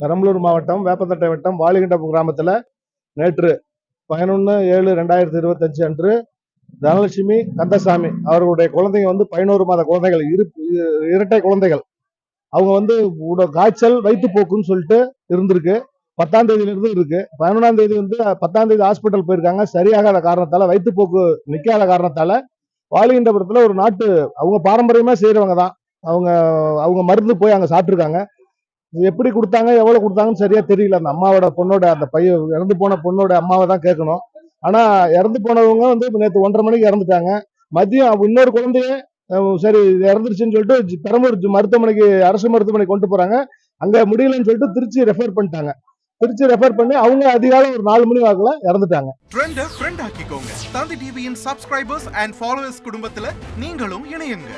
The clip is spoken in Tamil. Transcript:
பெரம்பலூர் மாவட்டம் வேப்பந்தட்டை வட்டம் வாலிகண்டபுரம் கிராமத்தில் நேற்று 11/7/2025 அன்று தனலட்சுமி கந்தசாமி அவர்களுடைய குழந்தைங்க 11 மாத குழந்தைகள், இரட்டை குழந்தைகள். அவங்க காய்ச்சல் வயிற்றுப்போக்குன்னு சொல்லிட்டு இருந்திருக்கு. 10ஆம் தேதியிலிருந்து இருக்கு. 11ஆம் தேதி 10ஆம் தேதி ஹாஸ்பிட்டல் போயிருக்காங்க. சரியாகாத காரணத்தால, வயிற்றுப்போக்கு நிக்காத காரணத்தால வாலிகண்டபுரத்துல ஒரு நாட்டு அவங்க பாரம்பரியமா செய்யறவங்க தான். அவங்க மருந்து போய் அங்க சாப்பிட்டுருக்காங்க. எப்படி கொடுத்தாங்க, எவ்வளவு கொடுத்தாங்கன்னு சரியா தெரியல. அந்த அம்மாவோட பொண்ணோட அந்த பையன் இறந்து போன பொண்ணோட அம்மாவை தான் கேட்கணும். ஆனா இறந்து போனவங்க நேற்று 1:30 மணிக்கு இறந்துட்டாங்க. மதியம் இன்னொரு குழந்தைய சரி இறந்துருச்சுன்னு சொல்லிட்டு பெரம்பலூர் மருத்துவமனைக்கு, அரசு மருத்துவமனை கொண்டு போறாங்க. அங்க முடியலன்னு சொல்லிட்டு திருச்சி ரெஃபர் பண்ணிட்டாங்க. திருச்சி ரெஃபர் பண்ணி அவங்க அதிகாலை ஒரு 4 மணி வாக்குல இறந்துட்டாங்க. ட்ரெண்ட ஃப்ரெண்ட் ஆக்கிக்கோங்க. தந்தி டிவியின் சப்ஸ்கிரைபர்ஸ் அண்ட் ஃபாலோவர்ஸ் குடும்பத்துல நீங்களும் இணையுங்க.